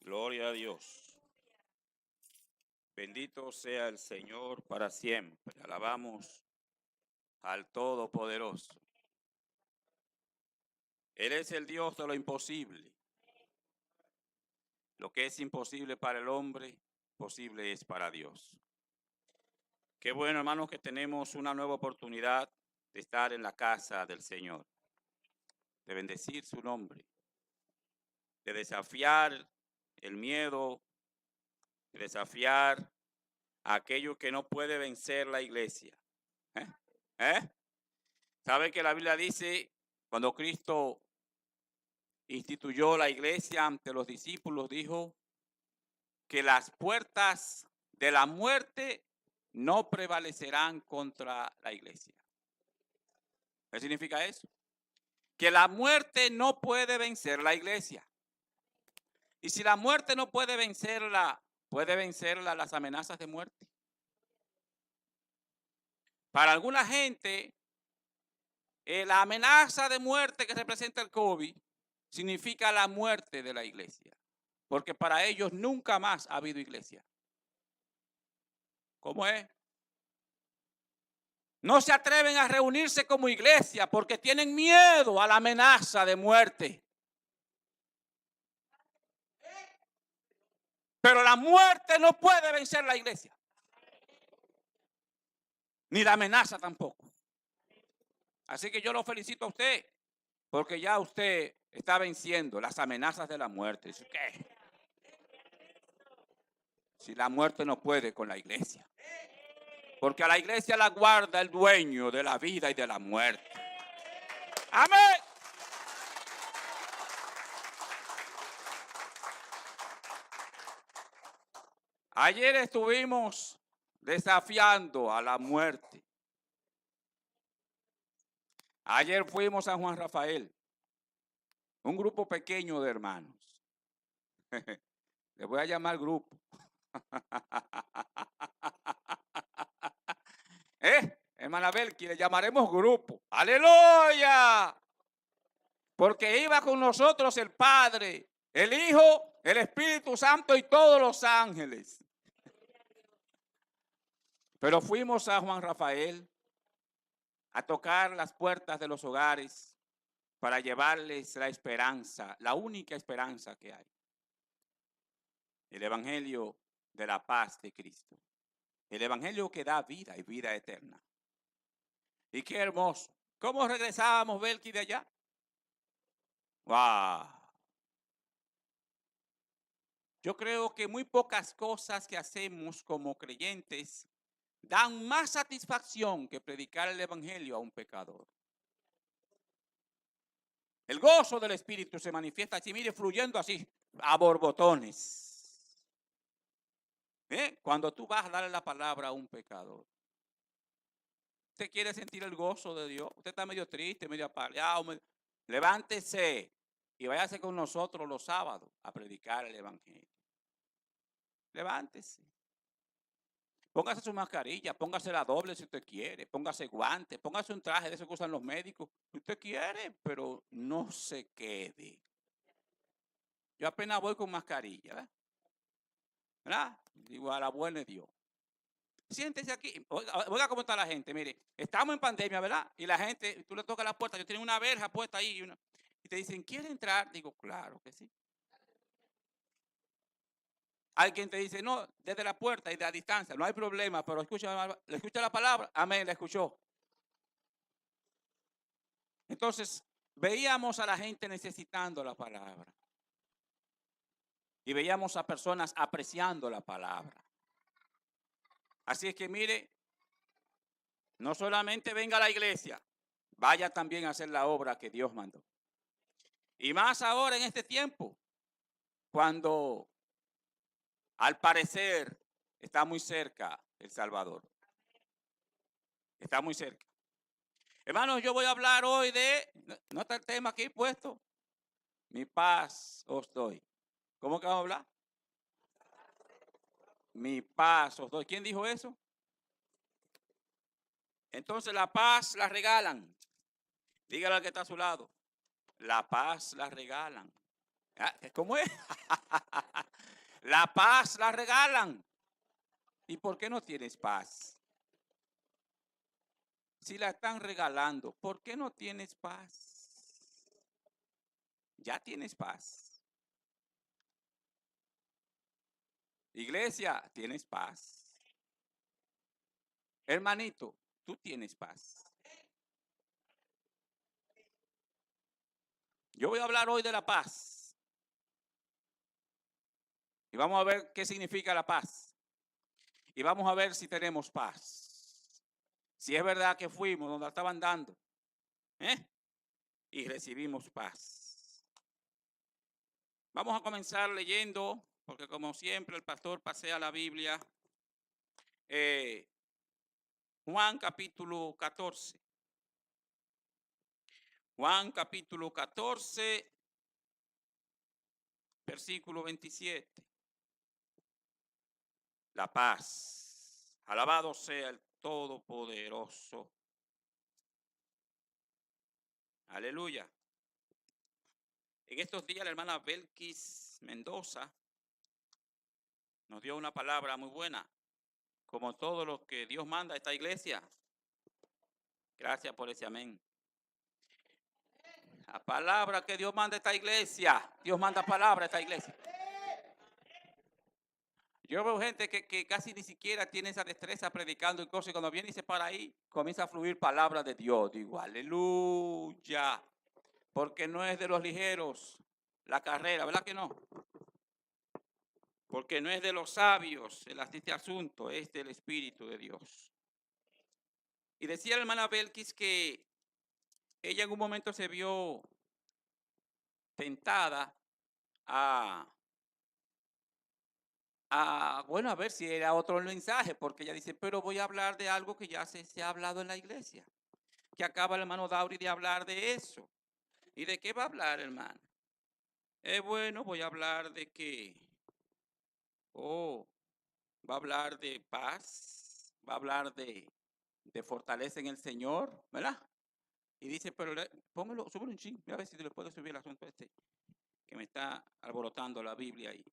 Gloria a Dios. Bendito sea el Señor para siempre. Alabamos al Todopoderoso. Él es el Dios de lo imposible. Lo que es imposible para el hombre, posible es para Dios. Qué bueno, hermanos, que tenemos una nueva oportunidad de estar en la casa del Señor, de bendecir su nombre, de desafiar el miedo, de desafiar a aquello que no puede vencer la iglesia. ¿Eh? ¿Eh? ¿Sabe que la Biblia dice, cuando Cristo instituyó la iglesia ante los discípulos, dijo que las puertas de la muerte no prevalecerán contra la iglesia? ¿Qué significa eso? Que la muerte no puede vencer la iglesia. Y si la muerte no puede vencerla, puede vencerla las amenazas de muerte. Para alguna gente, la amenaza de muerte que representa el COVID significa la muerte de la iglesia, porque para ellos nunca más ha habido iglesia. ¿Cómo es? No se atreven a reunirse como iglesia porque tienen miedo a la amenaza de muerte. Pero la muerte no puede vencer la iglesia, ni la amenaza tampoco. Así que yo lo felicito a usted, porque ya usted está venciendo las amenazas de la muerte. Dice, ¿qué? Si la muerte no puede con la iglesia. Porque a la iglesia la guarda el dueño de la vida y de la muerte. Amén. Ayer estuvimos desafiando a la muerte. Ayer fuimos a Juan Rafael, un grupo pequeño de hermanos. Les voy a llamar grupo. Hermana Belki, le llamaremos grupo. ¡Aleluya! Porque iba con nosotros el Padre, el Hijo, el Espíritu Santo y todos los ángeles. Pero fuimos a Juan Rafael a tocar las puertas de los hogares para llevarles la esperanza, la única esperanza que hay. El Evangelio de la paz de Cristo. El Evangelio que da vida y vida eterna. Y qué hermoso. ¿Cómo regresábamos, Belki, de allá? ¡Wow! Yo creo que muy pocas cosas que hacemos como creyentes dan más satisfacción que predicar el Evangelio a un pecador. El gozo del Espíritu se manifiesta así, mire, fluyendo así, a borbotones. Cuando tú vas a darle la palabra a un pecador. ¿Usted quiere sentir el gozo de Dios? Usted está medio triste, medio apaleado. Levántese y váyase con nosotros los sábados a predicar el Evangelio. Levántese. Póngase su mascarilla, póngase la doble si usted quiere, póngase guantes, póngase un traje de esos que usan los médicos. Si usted quiere, pero no se quede. Yo apenas voy con mascarilla, ¿verdad? Digo, a la buena de Dios. Siéntese aquí. Oiga cómo está la gente. Mire, estamos en pandemia, ¿verdad? Y la gente, tú le tocas la puerta, yo tengo una verja puesta ahí y te dicen, ¿quiere entrar? Digo, claro que sí. Hay quien te dice, no, desde la puerta y de la distancia, no hay problema, pero le escucha la palabra, amén, la escuchó. Entonces, veíamos a la gente necesitando la palabra. Y veíamos a personas apreciando la palabra. Así es que mire, no solamente venga a la iglesia, vaya también a hacer la obra que Dios mandó. Y más ahora en este tiempo, cuando al parecer está muy cerca El Salvador. Está muy cerca. Hermanos, yo voy a hablar hoy ¿no está el tema aquí puesto? Mi paz os doy. ¿Cómo que vamos a hablar? Mi paz os doy. ¿Quién dijo eso? Entonces la paz la regalan. Dígale al que está a su lado. La paz la regalan. ¿Cómo es? La paz la regalan. ¿Y por qué no tienes paz? Si la están regalando, ¿por qué no tienes paz? Ya tienes paz. Iglesia, tienes paz. Hermanito, tú tienes paz. Yo voy a hablar hoy de la paz. Y vamos a ver qué significa la paz. Y vamos a ver si tenemos paz. Si es verdad que fuimos donde estaban dando. ¿eh? Y recibimos paz. Vamos a comenzar leyendo, porque como siempre el pastor pasea la Biblia. Juan capítulo 14. Juan capítulo 14, versículo 27. La paz. Alabado sea el Todopoderoso. Aleluya. En estos días la hermana Belkis Mendoza nos dio una palabra muy buena, como todo lo que Dios manda a esta iglesia. Gracias por ese amén. La palabra que Dios manda a esta iglesia. Dios manda palabra a esta iglesia. Yo veo gente que casi ni siquiera tiene esa destreza predicando y cosas, y cuando viene y se para ahí, comienza a fluir palabra de Dios. Digo, aleluya. Porque no es de los ligeros la carrera, ¿verdad que no? Porque no es de los sabios este asunto, es del Espíritu de Dios. Y decía la hermana Belkis que ella en un momento se vio tentada bueno, a ver si era otro mensaje, porque ella dice, pero voy a hablar de algo que ya se ha hablado en la iglesia, que acaba el hermano Dauri de hablar de eso. ¿Y de qué va a hablar, hermano? Bueno, voy a hablar de que, va a hablar de paz, va a hablar de fortaleza en el Señor, ¿verdad? Y dice, pero póngalo, súbelo un ching, a ver si le puedo subir el asunto que me está alborotando la Biblia y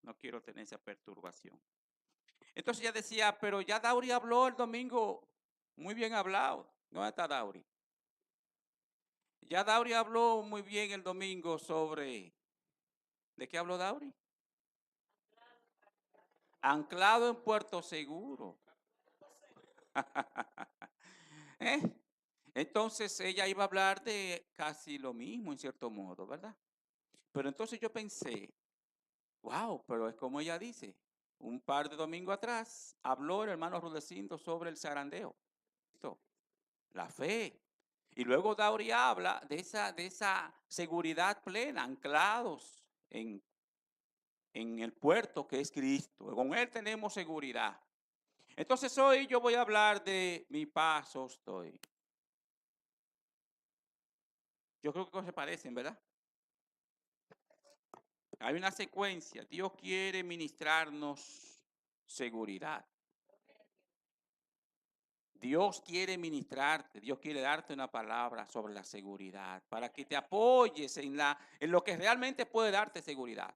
no quiero tener esa perturbación. Entonces ella decía, pero ya Dauri habló el domingo, muy bien hablado. ¿Dónde está Dauri? Ya Dauri habló muy bien el domingo sobre, ¿de qué habló Dauri? Anclado en Puerto Seguro. ¿Eh? Entonces ella iba a hablar de casi lo mismo en cierto modo, ¿verdad? Pero entonces yo pensé, wow, pero es como ella dice, un par de domingos atrás habló el hermano Rudecindo sobre el zarandeo, la fe. Y luego Dauri habla de esa seguridad plena, anclados en el puerto que es Cristo. Con Él tenemos seguridad. Entonces hoy yo voy a hablar de mi paz estoy. Yo creo que se parecen, ¿verdad? Hay una secuencia. Dios quiere ministrarnos seguridad. Dios quiere ministrarte, Dios quiere darte una palabra sobre la seguridad para que te apoyes en lo que realmente puede darte seguridad.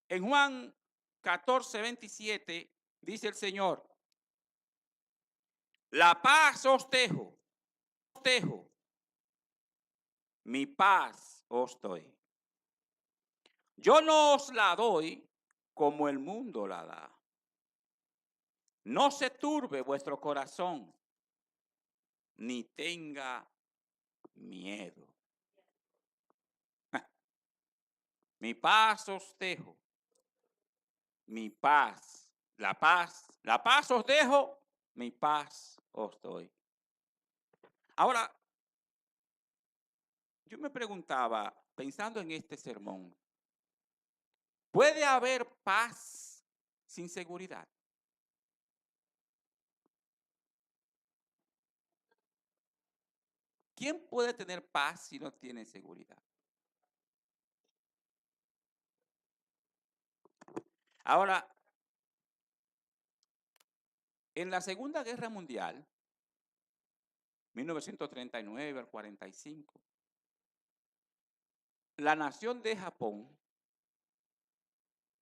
En Juan 14, 27 dice el Señor, la paz os dejo, mi paz os doy. Yo no os la doy como el mundo la da. No se turbe vuestro corazón, ni tenga miedo. Mi paz os dejo, mi paz, la paz os dejo, mi paz os doy. Ahora, yo me preguntaba, pensando en este sermón, ¿puede haber paz sin seguridad? ¿Quién puede tener paz si no tiene seguridad? Ahora, en la Segunda Guerra Mundial, 1939 al 45, la nación de Japón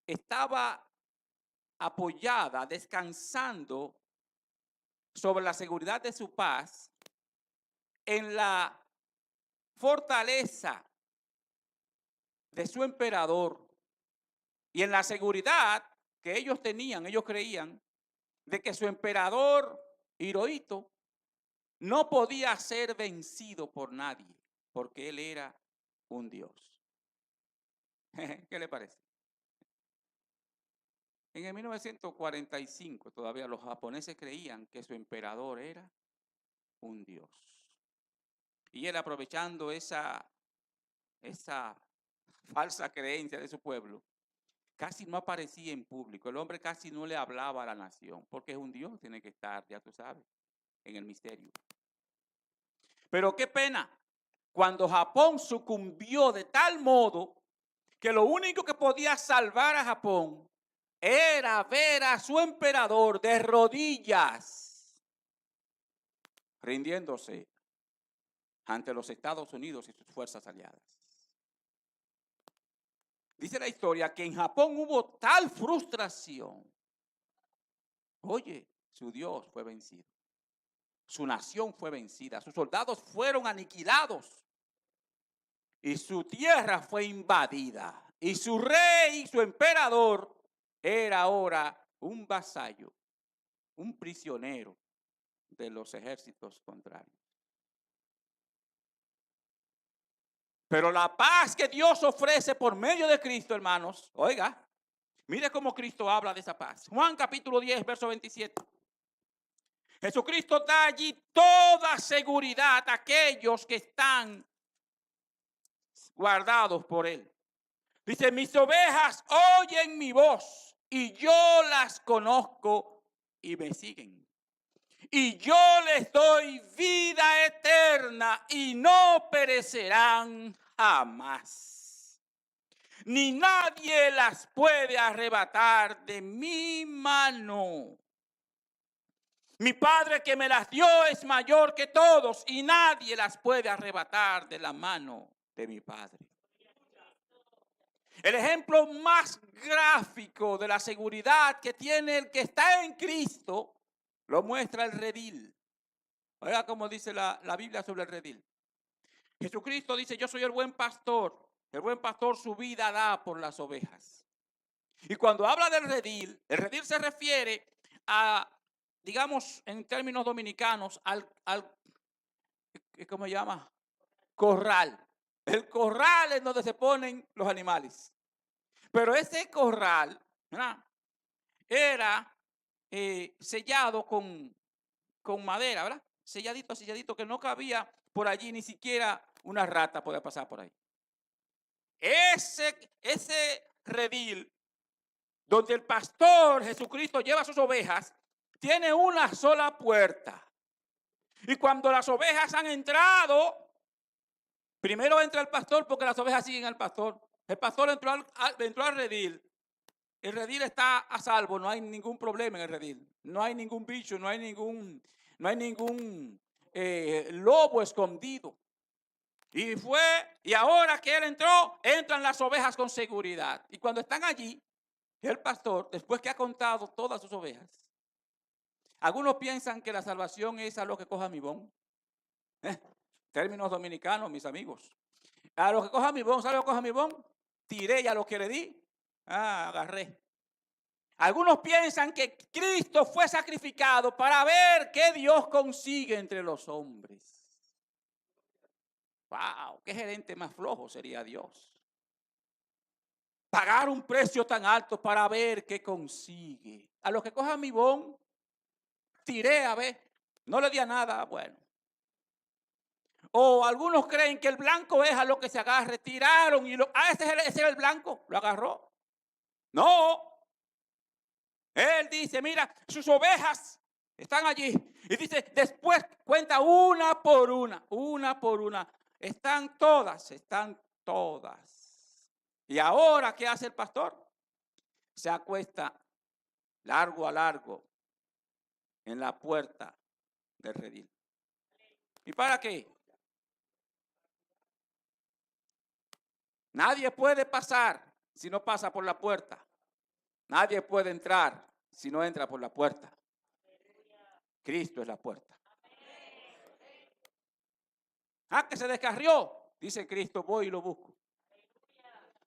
estaba apoyada, descansando sobre la seguridad de su paz en la fortaleza de su emperador y en la seguridad que ellos tenían, ellos creían, de que su emperador Hirohito no podía ser vencido por nadie, porque él era un dios. ¿Qué le parece? En el 1945 todavía los japoneses creían que su emperador era un dios. Y él, aprovechando esa falsa creencia de su pueblo, casi no aparecía en público. El hombre casi no le hablaba a la nación, porque es un dios, tiene que estar, ya tú sabes, en el misterio. Pero qué pena, cuando Japón sucumbió de tal modo que lo único que podía salvar a Japón era ver a su emperador de rodillas, rindiéndose ante los Estados Unidos y sus fuerzas aliadas. Dice la historia que en Japón hubo tal frustración. Oye, su Dios fue vencido. Su nación fue vencida. Sus soldados fueron aniquilados. Y su tierra fue invadida. Y su rey, su emperador, era ahora un vasallo, un prisionero de los ejércitos contrarios. Pero la paz que Dios ofrece por medio de Cristo, hermanos, oiga, mire cómo Cristo habla de esa paz. Juan capítulo 10, verso 27. Jesucristo da allí toda seguridad a aquellos que están guardados por Él. Dice, mis ovejas oyen mi voz y yo las conozco y me siguen. Y yo les doy vida eterna y no perecerán jamás. Ni nadie las puede arrebatar de mi mano. Mi Padre que me las dio es mayor que todos y nadie las puede arrebatar de la mano de mi Padre. El ejemplo más gráfico de la seguridad que tiene el que está en Cristo lo muestra el redil. Oiga cómo dice la Biblia sobre el redil. Jesucristo dice, yo soy el buen pastor. El buen pastor su vida da por las ovejas. Y cuando habla del redil, el redil se refiere a, digamos, en términos dominicanos, al ¿cómo se llama? Corral. El corral es donde se ponen los animales. Pero ese corral, ¿verdad?, era sellado con madera, ¿verdad? Selladito, que no cabía por allí, ni siquiera una rata podía pasar por ahí. Ese redil donde el pastor Jesucristo lleva sus ovejas, tiene una sola puerta. Y cuando las ovejas han entrado, primero entra el pastor porque las ovejas siguen al pastor. El pastor entró al redil. El redil está a salvo, no hay ningún problema en el redil. No hay ningún bicho, no hay ningún lobo escondido. Y ahora que él entró, entran las ovejas con seguridad. Y cuando están allí, el pastor, después que ha contado todas sus ovejas, algunos piensan que la salvación es a lo que coja mi bon. Términos dominicanos, mis amigos. A lo que coja mi bon, ¿sabe lo que coja mi bon? Tiré y a lo que le di, agarré. Algunos piensan que Cristo fue sacrificado para ver qué Dios consigue entre los hombres. ¡Wow! ¿Qué gerente más flojo sería Dios? Pagar un precio tan alto para ver qué consigue. A los que cojan mi bon, tiré a ver, no le di a nada, bueno. O algunos creen que el blanco es a lo que se agarre, tiraron y ese era el blanco, lo agarró. No. Él dice, mira, sus ovejas están allí. Y dice, después cuenta una por una. Están todas. Y ahora, ¿qué hace el pastor? Se acuesta largo a largo en la puerta del redil. ¿Y para qué? Nadie puede pasar si no pasa por la puerta. Nadie puede entrar si no entra por la puerta. Cristo es la puerta. Que se descarrió. Dice Cristo, voy y lo busco.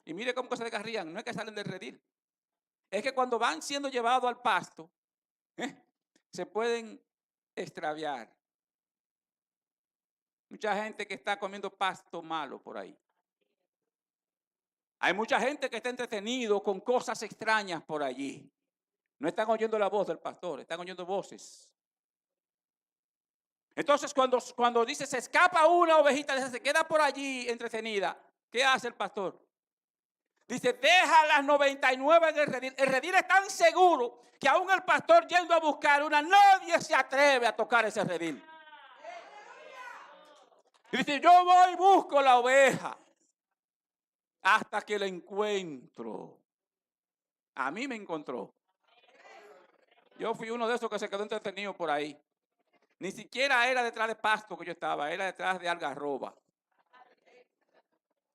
Y mire cómo que se descarrían. No es que salen del redil. Es que cuando van siendo llevados al pasto, se pueden extraviar. Mucha gente que está comiendo pasto malo por ahí. Hay mucha gente que está entretenido con cosas extrañas por allí. No están oyendo la voz del pastor, están oyendo voces. Entonces cuando dice se escapa una ovejita, se queda por allí entretenida, ¿qué hace el pastor? Dice, deja las 99 en el redil. El redil es tan seguro que aún el pastor yendo a buscar una, nadie se atreve a tocar ese redil. Y dice, yo voy y busco la oveja hasta que la encuentro. A mí me encontró. Yo fui uno de esos que se quedó entretenido por ahí. Ni siquiera era detrás de pasto que yo estaba, era detrás de algarroba.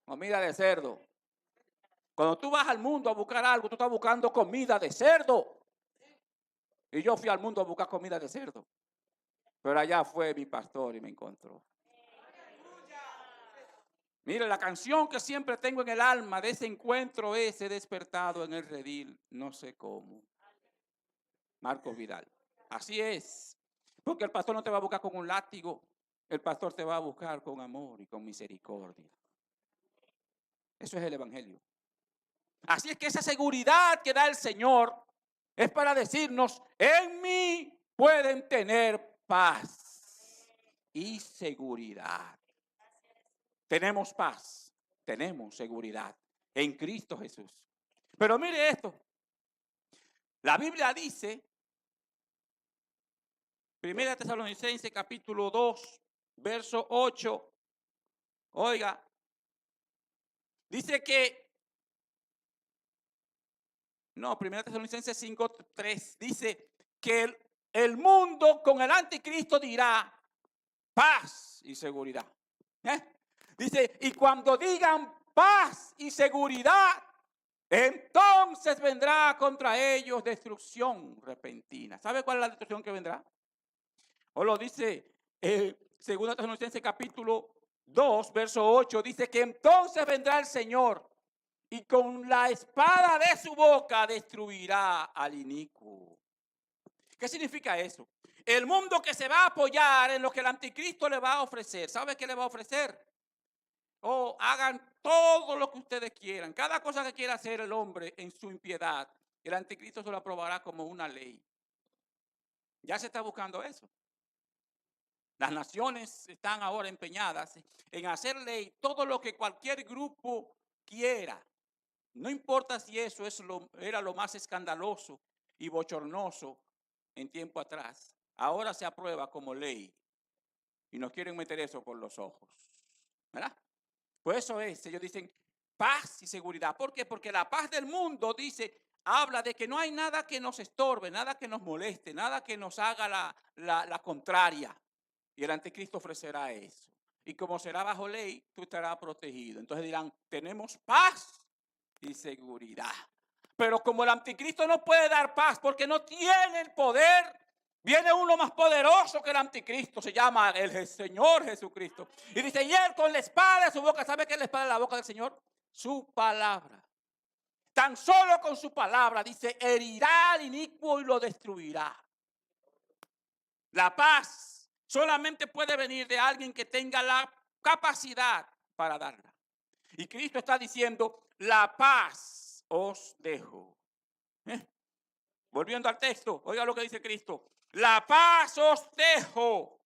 Comida de cerdo. Cuando tú vas al mundo a buscar algo, tú estás buscando comida de cerdo. Y yo fui al mundo a buscar comida de cerdo. Pero allá fue mi pastor y me encontró. Mire, la canción que siempre tengo en el alma de ese encuentro es He despertado en el redil, no sé cómo. Marcos Vidal. Así es. Porque el pastor no te va a buscar con un látigo. El pastor te va a buscar con amor y con misericordia. Eso es el evangelio. Así es que esa seguridad que da el Señor es para decirnos, en mí pueden tener paz y seguridad. Tenemos paz, tenemos seguridad en Cristo Jesús. Pero mire esto. La Biblia dice, 1 Tesalonicenses capítulo 2, verso 8. Oiga, dice que, 1 Tesalonicenses 5, 3, dice que el mundo con el anticristo dirá paz y seguridad. Dice, y cuando digan paz y seguridad, entonces vendrá contra ellos destrucción repentina. ¿Sabe cuál es la destrucción que vendrá? O lo dice 2 Tesalonicenses capítulo 2, verso 8, dice que entonces vendrá el Señor y con la espada de su boca destruirá al inicuo. ¿Qué significa eso? El mundo que se va a apoyar en lo que el anticristo le va a ofrecer. ¿Sabe qué le va a ofrecer? Hagan todo lo que ustedes quieran. Cada cosa que quiera hacer el hombre en su impiedad, el anticristo se lo aprobará como una ley. Ya se está buscando eso. Las naciones están ahora empeñadas en hacer ley todo lo que cualquier grupo quiera. No importa si eso era lo más escandaloso y bochornoso en tiempo atrás. Ahora se aprueba como ley y nos quieren meter eso por los ojos. ¿Verdad? Pues eso es, ellos dicen paz y seguridad. ¿Por qué? Porque la paz del mundo habla de que no hay nada que nos estorbe, nada que nos moleste, nada que nos haga la contraria. Y el anticristo ofrecerá eso. Y como será bajo ley, tú estarás protegido. Entonces dirán, tenemos paz y seguridad. Pero como el anticristo no puede dar paz porque no tiene el poder, viene uno más poderoso que el anticristo, se llama el Señor Jesucristo. Y dice, y él con la espada de su boca, ¿sabe qué es la espada de la boca del Señor? Su palabra. Tan solo con su palabra, dice, herirá al inicuo y lo destruirá. La paz solamente puede venir de alguien que tenga la capacidad para darla. Y Cristo está diciendo, la paz os dejo. Volviendo al texto, oiga lo que dice Cristo. La paz os dejo.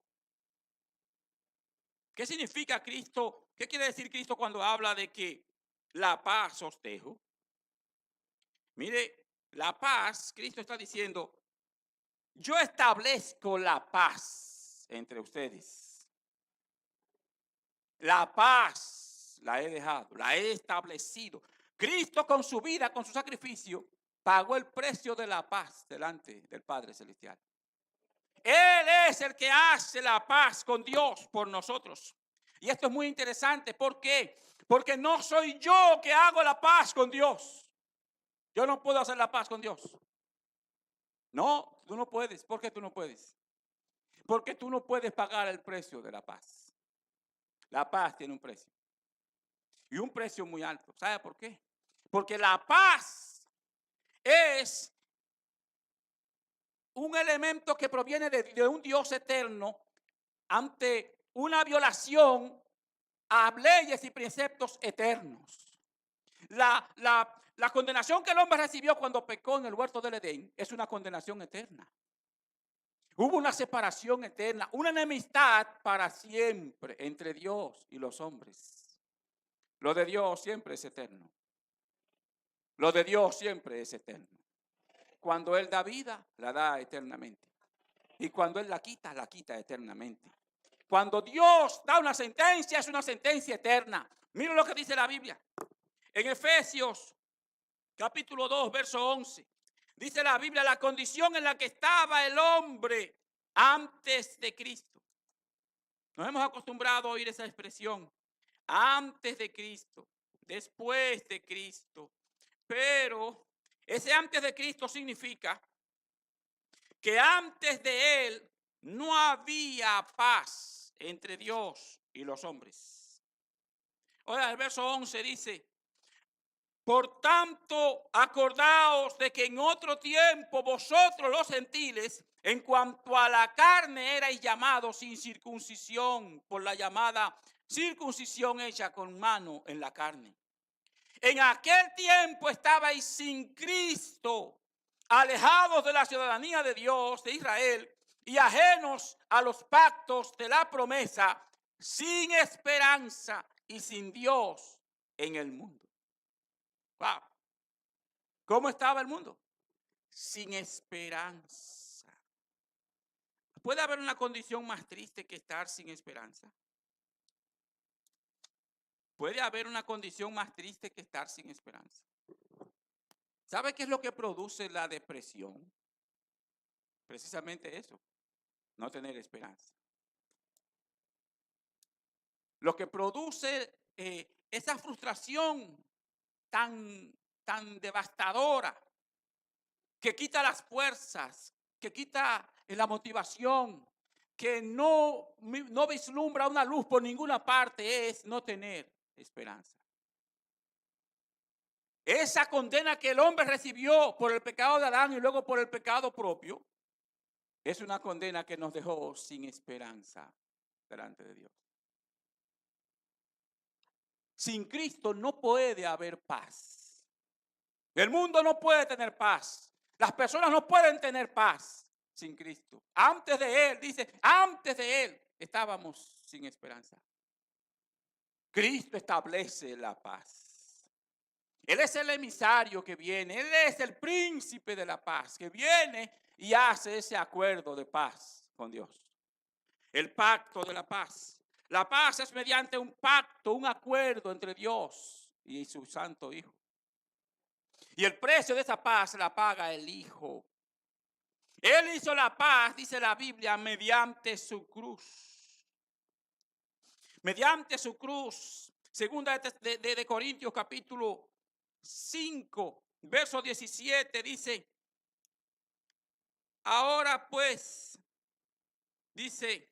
¿Qué significa Cristo? ¿Qué quiere decir Cristo cuando habla de que la paz os dejo? Mire, la paz, Cristo está diciendo, yo establezco la paz entre ustedes. La paz la he dejado, la he establecido. Cristo con su vida, con su sacrificio, pagó el precio de la paz delante del Padre Celestial. Él es el que hace la paz con Dios por nosotros. Y esto es muy interesante. ¿Por qué? Porque no soy yo que hago la paz con Dios. Yo no puedo hacer la paz con Dios. No, tú no puedes. ¿Por qué tú no puedes? Porque tú no puedes pagar el precio de la paz. La paz tiene un precio. Y un precio muy alto. ¿Sabe por qué? Porque la paz es un elemento que proviene de un Dios eterno ante una violación a leyes y preceptos eternos. La condenación que el hombre recibió cuando pecó en el huerto del Edén es una condenación eterna. Hubo una separación eterna, una enemistad para siempre entre Dios y los hombres. Lo de Dios siempre es eterno. Lo de Dios siempre es eterno. Cuando Él da vida, la da eternamente. Y cuando Él la quita eternamente. Cuando Dios da una sentencia, es una sentencia eterna. Miren lo que dice la Biblia. En Efesios, capítulo 2, verso 11. Dice la Biblia, la condición en la que estaba el hombre antes de Cristo. Nos hemos acostumbrado a oír esa expresión. Antes de Cristo, después de Cristo. Pero ese antes de Cristo significa que antes de Él no había paz entre Dios y los hombres. Ahora el verso 11 dice, por tanto, acordaos de que en otro tiempo vosotros los gentiles, en cuanto a la carne, erais llamados sin circuncisión por la llamada circuncisión hecha con mano en la carne. En aquel tiempo estabais sin Cristo, alejados de la ciudadanía de Dios, de Israel, y ajenos a los pactos de la promesa, sin esperanza y sin Dios en el mundo. Wow. ¿Cómo estaba el mundo? Sin esperanza. ¿Puede haber una condición más triste que estar sin esperanza? ¿Puede haber una condición más triste que estar sin esperanza? ¿Sabe qué es lo que produce la depresión? Precisamente eso, no tener esperanza. Lo que produce esa frustración tan devastadora, que quita las fuerzas, que quita la motivación, que no vislumbra una luz por ninguna parte, es no tener esperanza. Esa condena que el hombre recibió por el pecado de Adán y luego por el pecado propio, es una condena que nos dejó sin esperanza delante de Dios. Sin Cristo no puede haber paz. El mundo no puede tener paz. Las personas no pueden tener paz sin Cristo. Antes de Él, dice, antes de Él estábamos sin esperanza. Cristo establece la paz. Él es el emisario que viene. Él es el príncipe de la paz que viene y hace ese acuerdo de paz con Dios. El pacto de la paz. La paz es mediante un pacto, un acuerdo entre Dios y su santo Hijo. Y el precio de esa paz la paga el Hijo. Él hizo la paz, dice la Biblia, mediante su cruz. Mediante su cruz. Segunda de Corintios capítulo 5, verso 17 dice, ahora pues, dice,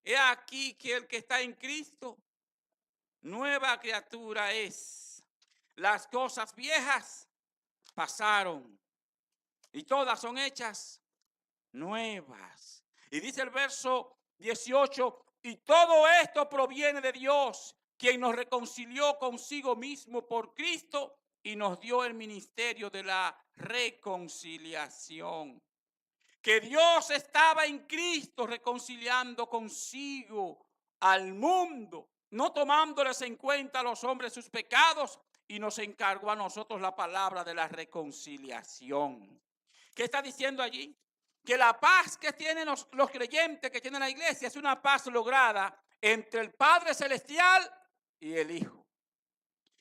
he aquí que el que está en Cristo, nueva criatura es. Las cosas viejas pasaron y todas son hechas nuevas. Y dice el verso 18, y todo esto proviene de Dios, quien nos reconcilió consigo mismo por Cristo y nos dio el ministerio de la reconciliación. Que Dios estaba en Cristo reconciliando consigo al mundo, no tomándoles en cuenta a los hombres sus pecados, y nos encargó a nosotros la palabra de la reconciliación. ¿Qué está diciendo allí? Que la paz que tienen los creyentes, que tiene la iglesia, es una paz lograda entre el Padre Celestial y el Hijo.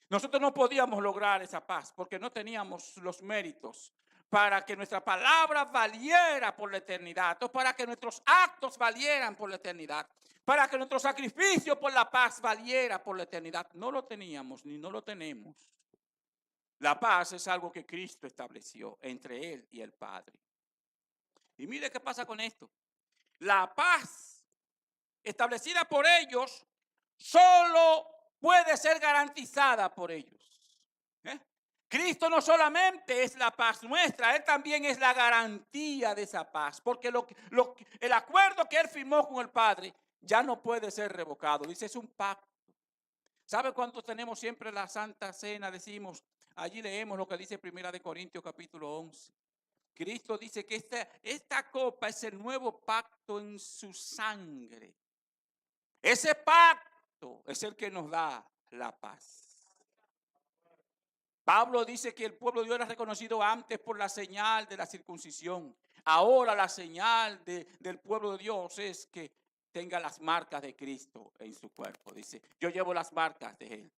Nosotros no podíamos lograr esa paz porque no teníamos los méritos para que nuestra palabra valiera por la eternidad, o para que nuestros actos valieran por la eternidad, para que nuestro sacrificio por la paz valiera por la eternidad. No lo teníamos ni no lo tenemos. La paz es algo que Cristo estableció entre Él y el Padre. Y mire qué pasa con esto. La paz establecida por ellos solo puede ser garantizada por ellos. Cristo no solamente es la paz nuestra, Él también es la garantía de esa paz. Porque el acuerdo que Él firmó con el Padre ya no puede ser revocado. Dice, es un pacto. ¿Sabe cuánto tenemos siempre la Santa Cena? Decimos, allí leemos lo que dice 1 Corintios capítulo 11. Cristo dice que esta copa es el nuevo pacto en su sangre. Ese pacto es el que nos da la paz. Pablo dice que el pueblo de Dios era reconocido antes por la señal de la circuncisión. Ahora la señal del pueblo de Dios es que tenga las marcas de Cristo en su cuerpo. Dice, yo llevo las marcas de Él.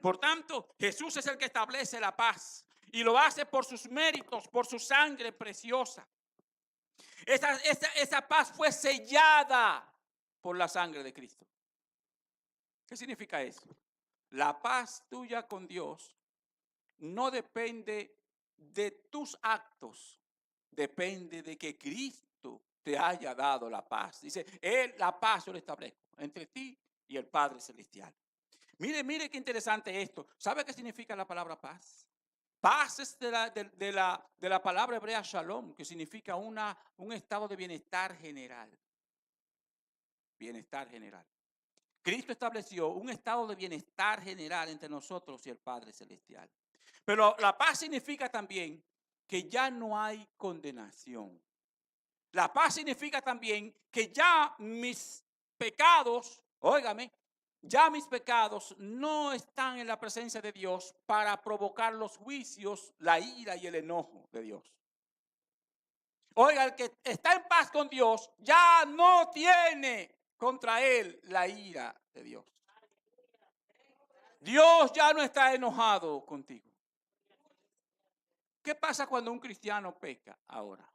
Por tanto, Jesús es el que establece la paz y lo hace por sus méritos, por su sangre preciosa. Esa paz fue sellada por la sangre de Cristo. ¿Qué significa eso? La paz tuya con Dios no depende de tus actos, depende de que Cristo te haya dado la paz. Dice, la paz yo la establezco entre ti y el Padre Celestial. Mire qué interesante esto. ¿Sabe qué significa la palabra paz? Paz es de la palabra hebrea shalom, que significa un estado de bienestar general. Bienestar general. Cristo estableció un estado de bienestar general entre nosotros y el Padre Celestial. Pero la paz significa también que ya no hay condenación. La paz significa también que ya mis pecados, óigame, ya mis pecados no están en la presencia de Dios para provocar los juicios, la ira y el enojo de Dios. Oiga, el que está en paz con Dios ya no tiene contra él la ira de Dios. Dios ya no está enojado contigo. ¿Qué pasa cuando un cristiano peca ahora?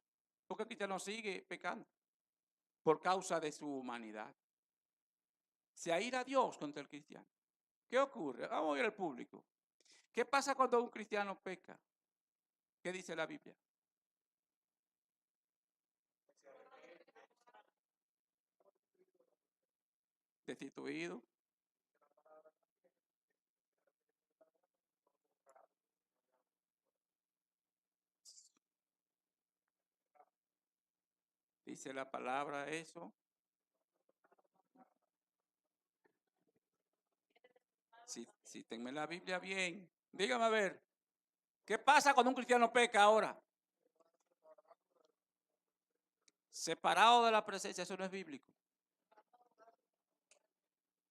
Porque el cristiano sigue pecando por causa de su humanidad. Se aira a Dios contra el cristiano. ¿Qué ocurre? Vamos a ir al público. ¿Qué pasa cuando un cristiano peca? ¿Qué dice la Biblia? Destituido. Dice la palabra eso. Si tenme la Biblia bien. Dígame a ver. ¿Qué pasa cuando un cristiano peca ahora? Separado de la presencia, eso no es bíblico.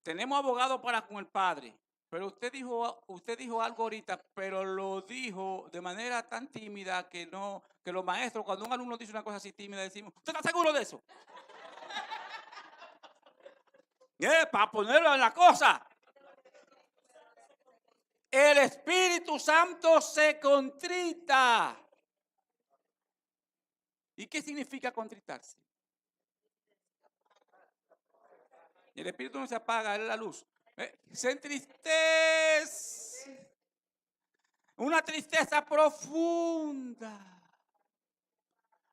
Tenemos abogado para con el Padre, pero usted dijo algo ahorita, pero lo dijo de manera tan tímida que los maestros, cuando un alumno dice una cosa así tímida, decimos, ¿usted está seguro de eso? Para ponerlo en la cosa. El Espíritu Santo se contrita. ¿Y qué significa contritarse? El Espíritu no se apaga, es la luz. Se entristece. Una tristeza profunda.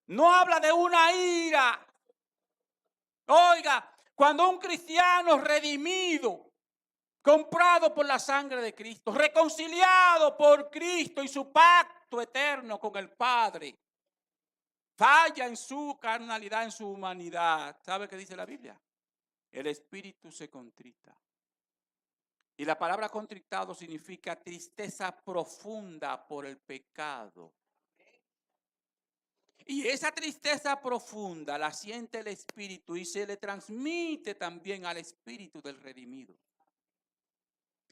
No habla de una ira. Oiga, cuando un cristiano redimido, comprado por la sangre de Cristo, reconciliado por Cristo y su pacto eterno con el Padre, falla en su carnalidad, en su humanidad. ¿Sabe qué dice la Biblia? El espíritu se contrita. Y la palabra contritado significa tristeza profunda por el pecado. Y esa tristeza profunda la siente el espíritu y se le transmite también al espíritu del redimido.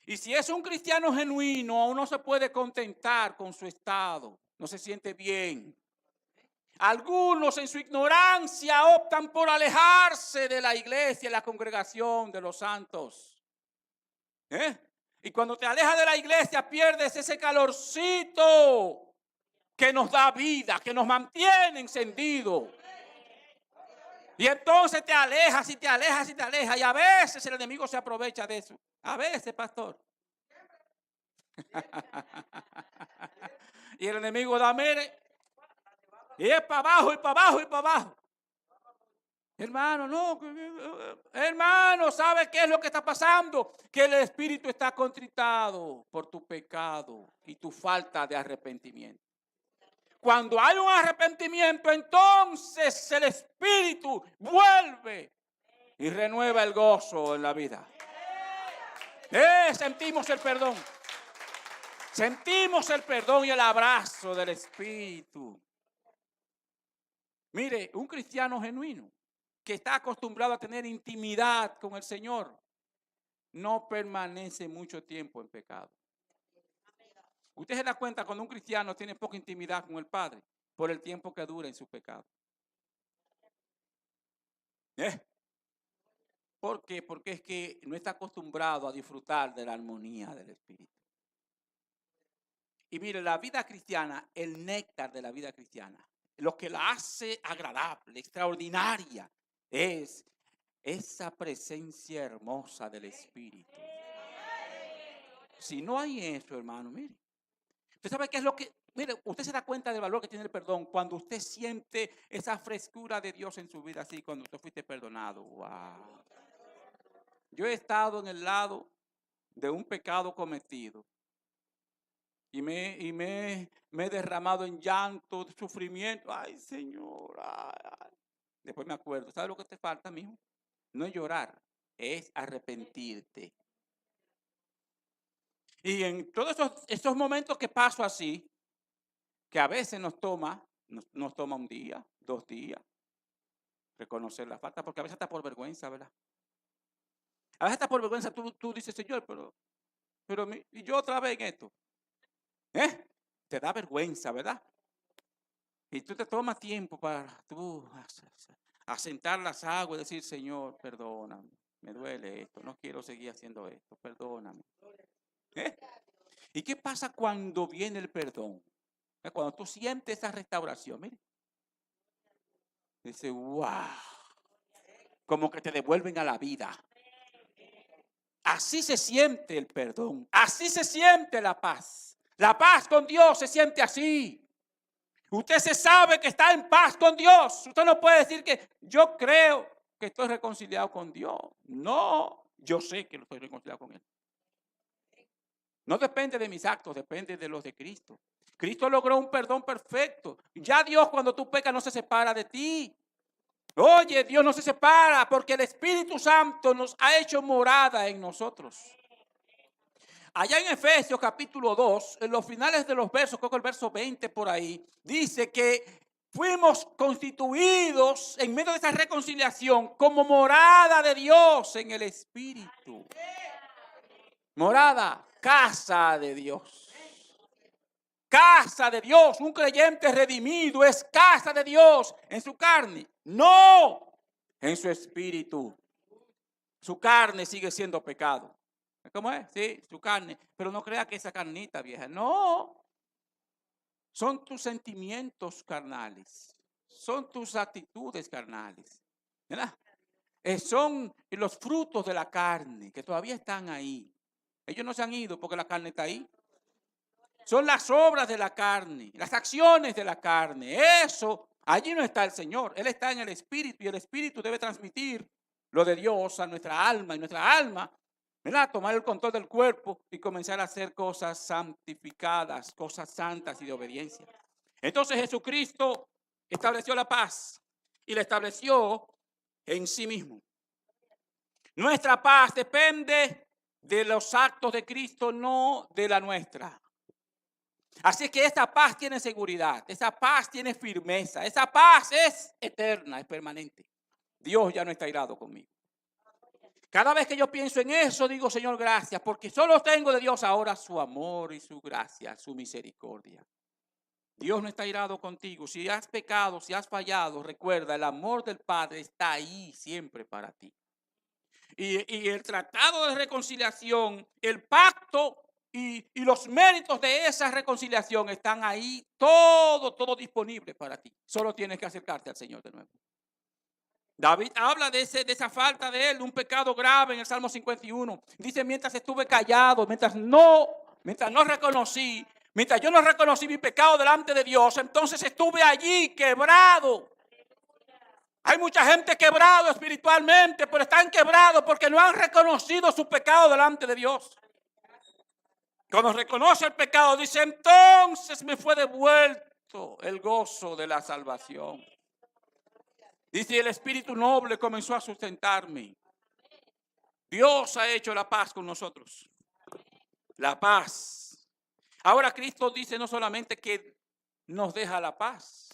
Y si es un cristiano genuino, uno se puede contentar con su estado, no se siente bien. Algunos en su ignorancia optan por alejarse de la iglesia, la congregación de los santos. Y cuando te alejas de la iglesia pierdes ese calorcito que nos da vida, que nos mantiene encendidos. Y entonces te alejas y te alejas y te alejas. Y a veces el enemigo se aprovecha de eso. A veces, pastor. Y el enemigo da, mire, y es para abajo y para abajo y para abajo. Hermano, no, hermano, ¿sabe qué es lo que está pasando? Que el espíritu está contritado por tu pecado y tu falta de arrepentimiento. Cuando hay un arrepentimiento, entonces el espíritu vuelve y renueva el gozo en la vida. Sentimos el perdón. Sentimos el perdón y el abrazo del espíritu. Mire, un cristiano genuino que está acostumbrado a tener intimidad con el Señor no permanece mucho tiempo en pecado. Usted se da cuenta cuando un cristiano tiene poca intimidad con el Padre por el tiempo que dura en su pecado. ¿Por qué? Porque es que no está acostumbrado a disfrutar de la armonía del Espíritu. Y mire, la vida cristiana, el néctar de la vida cristiana, lo que la hace agradable, extraordinaria, es esa presencia hermosa del Espíritu. Si no hay eso, hermano, mire. ¿Usted sabe qué es lo que? Mire, usted se da cuenta del valor que tiene el perdón cuando usted siente esa frescura de Dios en su vida, así cuando usted fuiste perdonado. Wow. Yo he estado en el lado de un pecado cometido y me he derramado en llanto, sufrimiento. Ay, Señor. Ay. Después me acuerdo. ¿Sabe lo que te falta, mijo? No es llorar, es arrepentirte. Y en todos esos momentos que paso así, que a veces nos toma un día, 2 días, reconocer la falta, porque a veces está por vergüenza, ¿verdad? A veces está por vergüenza, tú dices, Señor, pero y yo otra vez en esto. Te da vergüenza, ¿verdad? Y tú te tomas tiempo para tú asentar las aguas y decir, Señor, perdóname, me duele esto, no quiero seguir haciendo esto, perdóname. ¿Y qué pasa cuando viene el perdón? Cuando tú sientes esa restauración, mire. Dice, wow. Como que te devuelven a la vida. Así se siente el perdón. Así se siente la paz. La paz con Dios se siente así. Usted se sabe que está en paz con Dios. Usted no puede decir que yo creo que estoy reconciliado con Dios. No, yo sé que estoy reconciliado con Él. No depende de mis actos, depende de los de Cristo. Cristo logró un perdón perfecto. Ya Dios, cuando tú pecas, no se separa de ti. Oye, Dios no se separa porque el Espíritu Santo nos ha hecho morada en nosotros. Allá en Efesios capítulo 2, en los finales de los versos, creo que el verso 20 por ahí, dice que fuimos constituidos en medio de esa reconciliación como morada de Dios en el Espíritu. Morada, casa de Dios. Casa de Dios, un creyente redimido es casa de Dios en su carne, no en su espíritu. Su carne sigue siendo pecado. ¿Cómo es? Sí, su carne. Pero no crea que esa carnita vieja. No. Son tus sentimientos carnales. Son tus actitudes carnales. ¿Verdad? Son los frutos de la carne que todavía están ahí. Ellos no se han ido porque la carne está ahí. Son las obras de la carne, las acciones de la carne. Eso, allí no está el Señor. Él está en el Espíritu y el Espíritu debe transmitir lo de Dios a nuestra alma. Y nuestra alma, ¿verdad? Tomar el control del cuerpo y comenzar a hacer cosas santificadas, cosas santas y de obediencia. Entonces Jesucristo estableció la paz y la estableció en sí mismo. Nuestra paz depende de los actos de Cristo, no de la nuestra. Así que esta paz tiene seguridad, esa paz tiene firmeza, esa paz es eterna, es permanente. Dios ya no está irado conmigo. Cada vez que yo pienso en eso, digo, Señor, gracias, porque solo tengo de Dios ahora su amor y su gracia, su misericordia. Dios no está irado contigo. Si has pecado, si has fallado, recuerda, el amor del Padre está ahí siempre para ti. Y el tratado de reconciliación, el pacto y los méritos de esa reconciliación están ahí, todo disponible para ti. Solo tienes que acercarte al Señor de nuevo. David habla de esa falta de él, de un pecado grave en el Salmo 51. Dice, mientras estuve callado, mientras yo no reconocí mi pecado delante de Dios, entonces estuve allí quebrado. Hay mucha gente quebrado espiritualmente, pero están quebrados porque no han reconocido su pecado delante de Dios. Cuando reconoce el pecado, dice, entonces me fue devuelto el gozo de la salvación. Dice, el espíritu noble comenzó a sustentarme. Dios ha hecho la paz con nosotros. La paz. Ahora Cristo dice no solamente que nos deja la paz.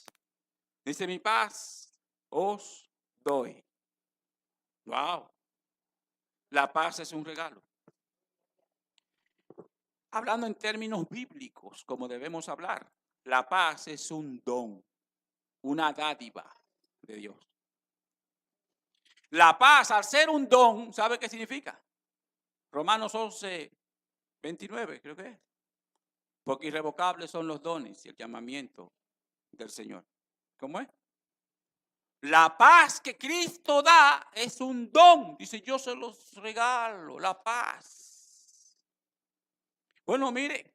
Dice, mi paz os doy. Wow. La paz es un regalo. Hablando en términos bíblicos, como debemos hablar, la paz es un don, una dádiva de Dios. La paz, al ser un don, ¿sabe qué significa? Romanos 11, 29, creo que es. Porque irrevocables son los dones y el llamamiento del Señor. ¿Cómo es? La paz que Cristo da es un don. Dice, yo se los regalo, la paz. Bueno, mire,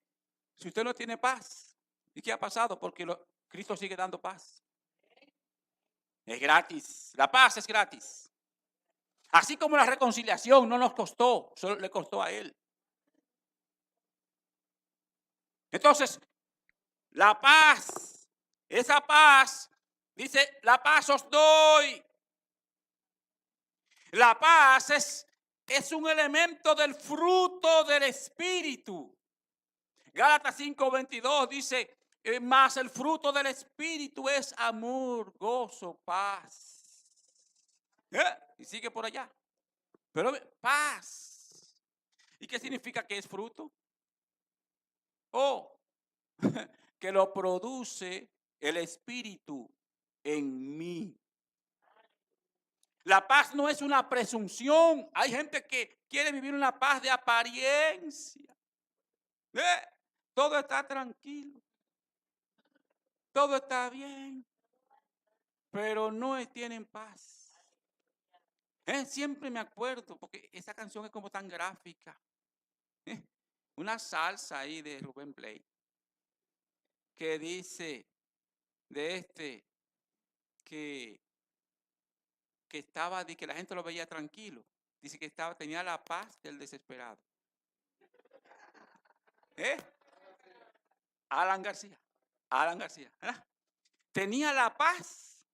si usted no tiene paz, ¿y qué ha pasado? Porque Cristo sigue dando paz. Es gratis. La paz es gratis. Así como la reconciliación no nos costó, solo le costó a Él. Entonces, la paz, esa paz, dice, la paz os doy. La paz es un elemento del fruto del Espíritu. Gálatas 5:22 dice, más el fruto del Espíritu es amor, gozo, paz. Y sigue por allá. Pero paz. ¿Y qué significa que es fruto? Que lo produce el Espíritu en mí. La paz no es una presunción. Hay gente que quiere vivir una paz de apariencia. Todo está tranquilo. Todo está bien. Pero no tienen paz. Siempre me acuerdo, porque esa canción es como tan gráfica. Una salsa ahí de Rubén Blades que dice de que estaba, de que la gente lo veía tranquilo. Dice que tenía la paz del desesperado. Alan García. ¿Verdad? Tenía la paz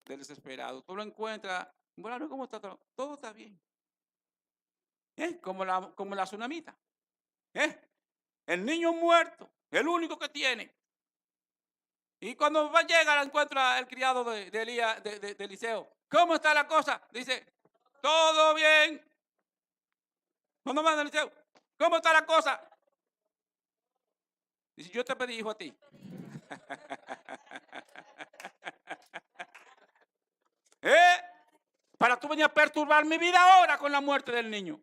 del desesperado. Tú lo encuentras, bueno, ¿cómo está todo? Todo está bien. Como la tsunamita. El niño muerto, el único que tiene. Y cuando llega, la encuentra el criado de Eliseo. ¿Cómo está la cosa? Dice, todo bien. ¿Cuándo manda Eliseo? ¿Cómo está la cosa? Dice, yo te pedí hijo a ti. Para tú venir a perturbar mi vida ahora con la muerte del niño.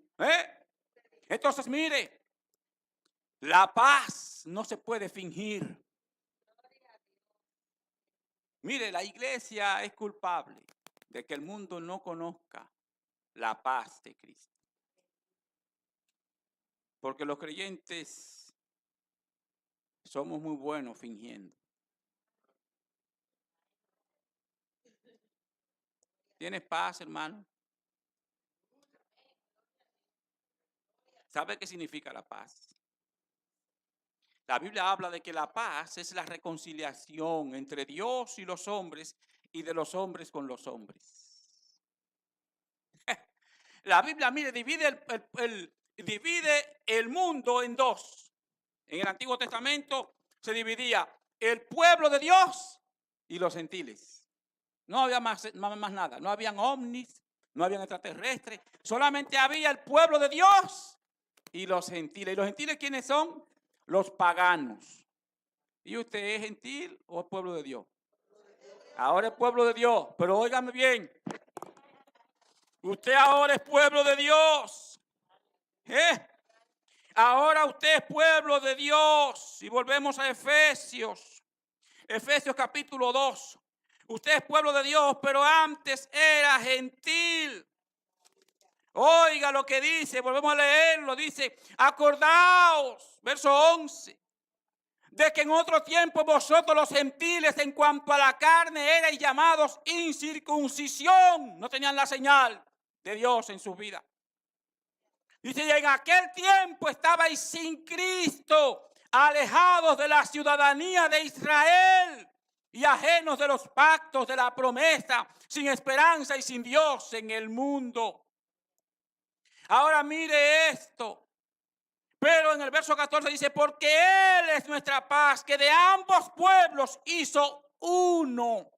Entonces, mire, la paz no se puede fingir. Mire, la iglesia es culpable de que el mundo no conozca la paz de Cristo. Porque los creyentes somos muy buenos fingiendo. ¿Tienes paz, hermano? ¿Sabe qué significa la paz? La Biblia habla de que la paz es la reconciliación entre Dios y los hombres y de los hombres con los hombres. La Biblia, mire, divide el mundo en dos. En el Antiguo Testamento se dividía el pueblo de Dios y los gentiles. No había más nada. No habían ovnis, no habían extraterrestres. Solamente había el pueblo de Dios y los gentiles. ¿Y los gentiles quiénes son? Los paganos. ¿Y usted es gentil o es pueblo de Dios? Ahora es pueblo de Dios. Pero óigame bien. Usted ahora es pueblo de Dios. Ahora usted es pueblo de Dios. Y volvemos a Efesios. Efesios capítulo 2. Usted es pueblo de Dios, pero antes era gentil. Oiga lo que dice, volvemos a leerlo. Dice, acordaos, verso 11, de que en otro tiempo vosotros los gentiles en cuanto a la carne erais llamados incircuncisión. No tenían la señal de Dios en sus vidas. Dice, y en aquel tiempo estabais sin Cristo, alejados de la ciudadanía de Israel y ajenos de los pactos de la promesa, sin esperanza y sin Dios en el mundo. Ahora mire esto. Pero en el verso 14 dice, porque Él es nuestra paz, que de ambos pueblos hizo uno,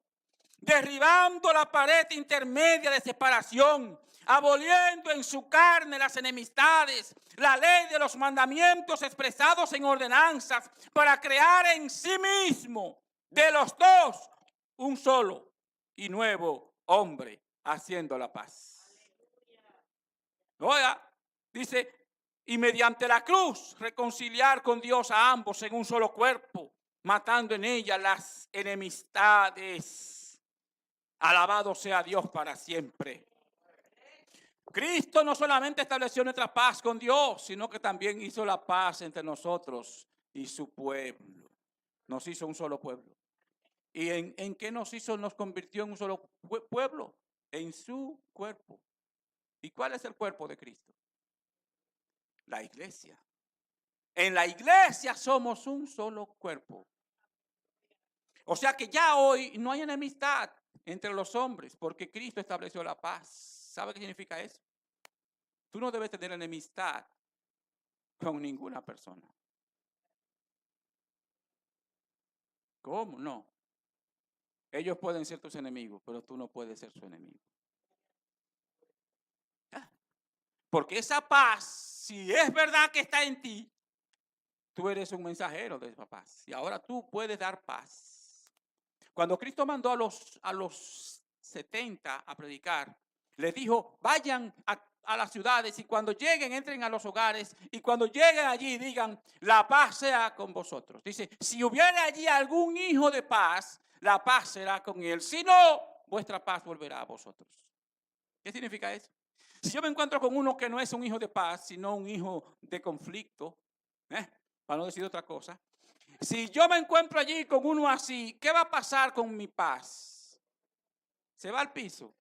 derribando la pared intermedia de separación, aboliendo en su carne las enemistades, la ley de los mandamientos expresados en ordenanzas, para crear en sí mismo de los dos un solo y nuevo hombre, haciendo la paz. Oiga, dice, y mediante la cruz reconciliar con Dios a ambos en un solo cuerpo, matando en ella las enemistades. Alabado sea Dios para siempre. Cristo no solamente estableció nuestra paz con Dios, sino que también hizo la paz entre nosotros y su pueblo. Nos hizo un solo pueblo. ¿Y en qué nos hizo? Nos convirtió en un solo pueblo, en su cuerpo. ¿Y cuál es el cuerpo de Cristo? La iglesia. En la iglesia somos un solo cuerpo. O sea que ya hoy no hay enemistad entre los hombres porque Cristo estableció la paz. ¿Sabe qué significa eso? Tú no debes tener enemistad con ninguna persona. ¿Cómo? No. Ellos pueden ser tus enemigos, pero tú no puedes ser su enemigo. Porque esa paz, si es verdad que está en ti, tú eres un mensajero de esa paz. Y ahora tú puedes dar paz. Cuando Cristo mandó a los 70 a predicar, les dijo, vayan a las ciudades y cuando lleguen, entren a los hogares y cuando lleguen allí digan, la paz sea con vosotros. Dice, si hubiera allí algún hijo de paz, la paz será con él. Si no, vuestra paz volverá a vosotros. ¿Qué significa eso? Si yo me encuentro con uno que no es un hijo de paz, sino un hijo de conflicto, para no decir otra cosa, si yo me encuentro allí con uno así, ¿qué va a pasar con mi paz? ¿Se va al piso?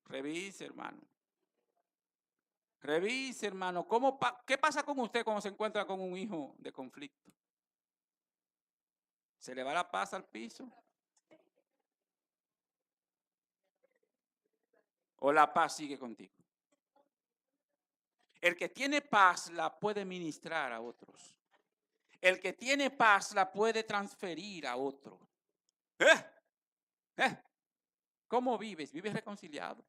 Revise, hermano. Revise, hermano. ¿Qué pasa con usted cuando se encuentra con un hijo de conflicto? ¿Se le va la paz al piso? ¿O la paz sigue contigo? El que tiene paz la puede ministrar a otros. El que tiene paz la puede transferir a otro. ¿Cómo vives? ¿Vives reconciliado?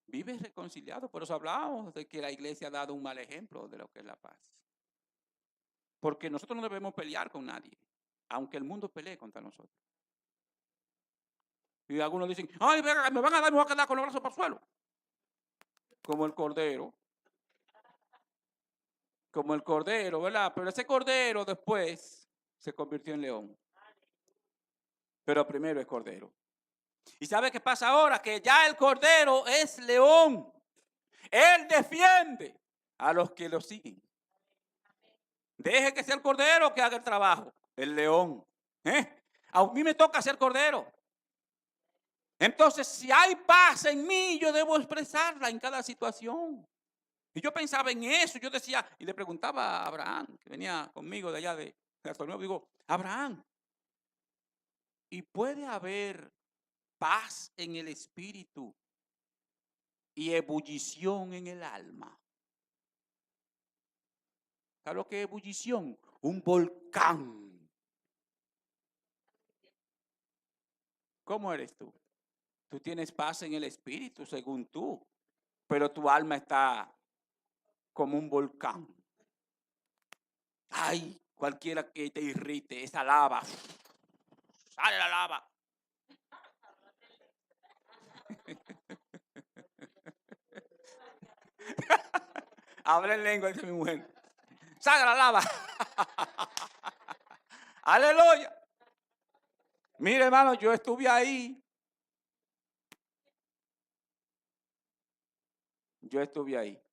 ¿Vives reconciliado? Por eso hablamos de que la iglesia ha dado un mal ejemplo de lo que es la paz. Porque nosotros no debemos pelear con nadie, aunque el mundo pelee contra nosotros. Y algunos dicen, ay, me van a dar, me voy a quedar con los brazos para el suelo. Como el cordero. Como el cordero, ¿verdad? Pero ese cordero después se convirtió en león. Pero primero es cordero. ¿Y sabe qué pasa ahora? Que ya el cordero es león. Él defiende a los que lo siguen. Deje que sea el cordero que haga el trabajo. El león. A mí me toca ser cordero. Entonces, si hay paz en mí, yo debo expresarla en cada situación. Y yo pensaba en eso. Yo decía, y le preguntaba a Abraham, que venía conmigo de allá de Nuevo, digo, Abraham, ¿y puede haber paz en el espíritu y ebullición en el alma? ¿Sabes lo que es ebullición? Un volcán. ¿Cómo eres tú? Tú tienes paz en el espíritu, según tú, pero tu alma está como un volcán. Ay, cualquiera que te irrite, esa lava, sale la lava. Habla en lengua, dice mi mujer. Saca la lava. Aleluya. Mire, hermano, yo estuve ahí. Yo estuve ahí.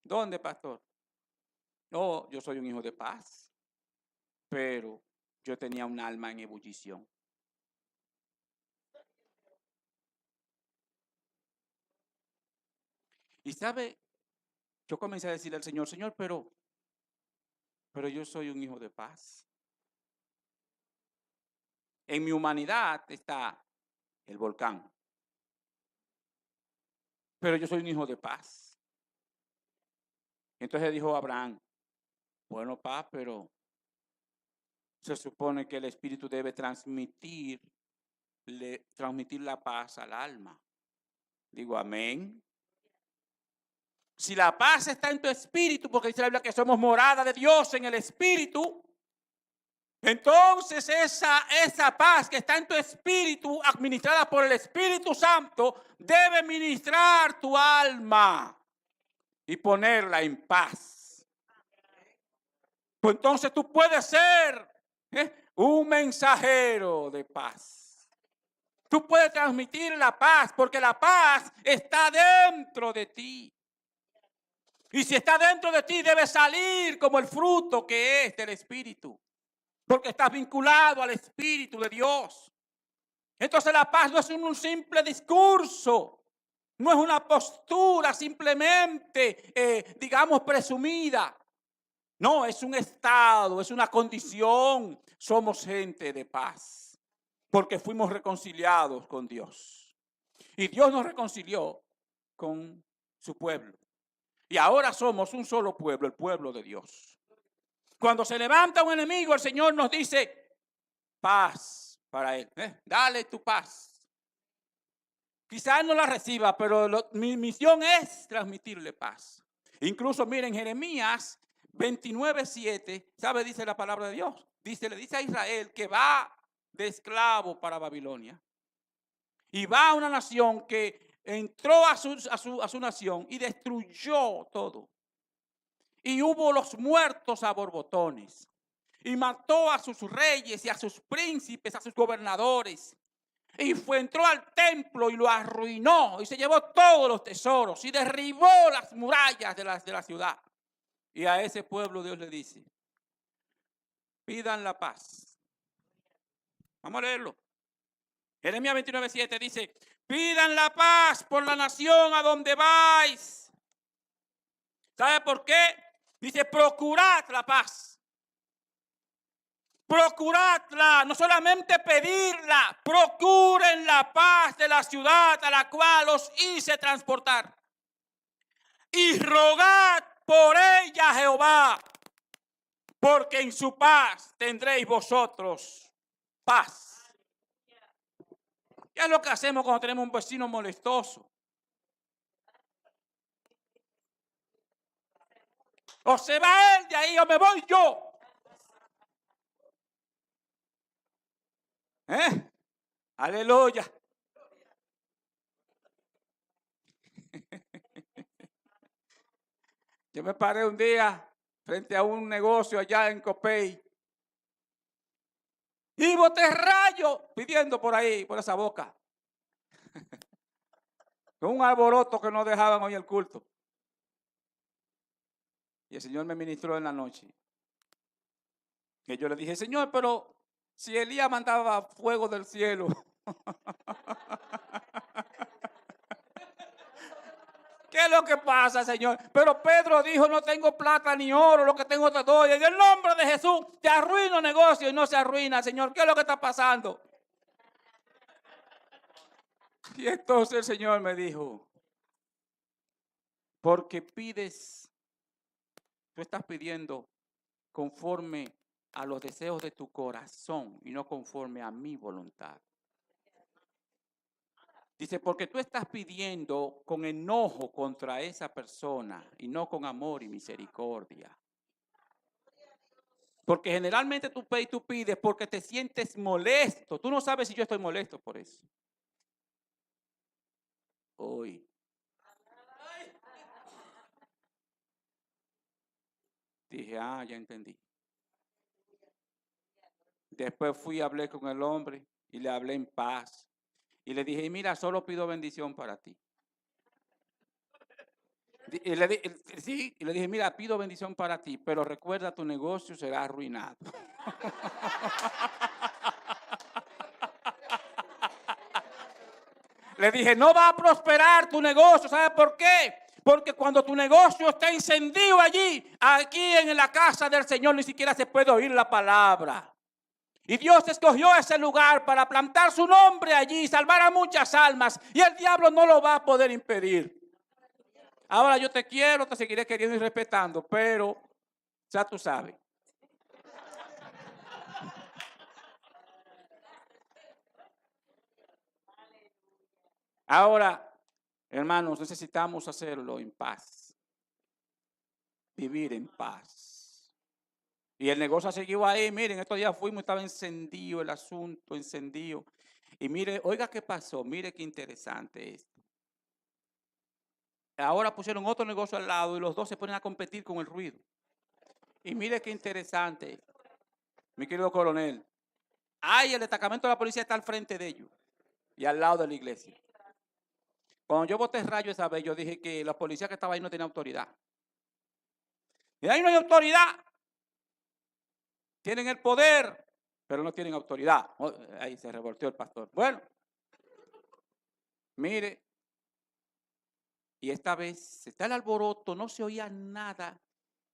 ¿Dónde, pastor? No, yo soy un hijo de paz. Pero yo tenía un alma en ebullición. Y sabe, yo comencé a decirle al Señor, Señor, pero yo soy un hijo de paz. En mi humanidad está el volcán. Pero yo soy un hijo de paz. Entonces dijo Abraham, bueno, paz, pero se supone que el Espíritu debe transmitir la paz al alma. Digo, amén. Si la paz está en tu espíritu, porque dice la Biblia que somos morada de Dios en el espíritu, entonces esa paz que está en tu espíritu, administrada por el Espíritu Santo, debe ministrar tu alma y ponerla en paz. Pues entonces tú puedes ser un mensajero de paz. Tú puedes transmitir la paz, porque la paz está dentro de ti. Y si está dentro de ti, debe salir como el fruto que es del Espíritu. Porque estás vinculado al Espíritu de Dios. Entonces la paz no es un simple discurso. No es una postura simplemente, digamos, presumida. No, es un estado, es una condición. Somos gente de paz. Porque fuimos reconciliados con Dios. Y Dios nos reconcilió con su pueblo. Y ahora somos un solo pueblo, el pueblo de Dios. Cuando se levanta un enemigo, el Señor nos dice, paz para él. Dale tu paz. Quizás no la reciba, pero mi misión es transmitirle paz. Incluso miren, Jeremías 29:7, ¿sabe? Dice la palabra de Dios. Le dice a Israel que va de esclavo para Babilonia. Y va a una nación que entró a su nación y destruyó todo. Y hubo los muertos a borbotones. Y mató a sus reyes y a sus príncipes, a sus gobernadores. Y entró al templo y lo arruinó. Y se llevó todos los tesoros. Y derribó las murallas de la ciudad. Y a ese pueblo Dios le dice, pidan la paz. Vamos a leerlo. Jeremías 29:7 dice, pidan la paz por la nación a donde vais. ¿Sabe por qué? Dice, procurad la paz. Procuradla, no solamente pedirla, procuren la paz de la ciudad a la cual os hice transportar. Y rogad por ella, Jehová, porque en su paz tendréis vosotros paz. ¿Qué es lo que hacemos cuando tenemos un vecino molestoso? O se va él de ahí o me voy yo. Aleluya. Yo me paré un día frente a un negocio allá en Copey y boté rayos pidiendo por ahí, por esa boca. Con un alboroto que no dejaban oír el culto. Y el Señor me ministró en la noche. Y yo le dije, Señor, pero si Elías mandaba fuego del cielo. ¿Qué es lo que pasa, Señor? Pero Pedro dijo, no tengo plata ni oro, lo que tengo te doy. En el nombre de Jesús te arruino negocio y no se arruina, Señor. ¿Qué es lo que está pasando? Y entonces el Señor me dijo, porque pides, tú estás pidiendo conforme a los deseos de tu corazón y no conforme a mi voluntad. Dice, porque tú estás pidiendo con enojo contra esa persona y no con amor y misericordia. Porque generalmente tú pides porque te sientes molesto. Tú no sabes si yo estoy molesto por eso. Hoy. Dije, ya entendí. Después fui y hablé con el hombre y le hablé en paz. Y le dije, mira, solo pido bendición para ti. Y le dije, mira, pido bendición para ti, pero recuerda, tu negocio será arruinado. Le dije, no va a prosperar tu negocio. ¿Sabe por qué? Porque cuando tu negocio está encendido allí, aquí en la casa del Señor, ni siquiera se puede oír la palabra. Y Dios escogió ese lugar para plantar su nombre allí y salvar a muchas almas. Y el diablo no lo va a poder impedir. Ahora yo te quiero, te seguiré queriendo y respetando, pero ya tú sabes. Ahora, hermanos, necesitamos hacerlo en paz. Vivir en paz. Y el negocio siguió ahí. Miren, estos días fuimos, estaba encendido el asunto, encendido. Y mire, oiga qué pasó, mire qué interesante esto. Ahora pusieron otro negocio al lado y los dos se ponen a competir con el ruido. Y mire qué interesante, mi querido coronel. El destacamento de la policía está al frente de ellos y al lado de la iglesia. Cuando yo boté rayo esa vez, yo dije que la policía que estaba ahí no tenía autoridad. Y ahí no hay autoridad. Tienen el poder, pero no tienen autoridad. Ahí se revolteó el pastor. Bueno, mire, y esta vez está el alboroto, no se oía nada.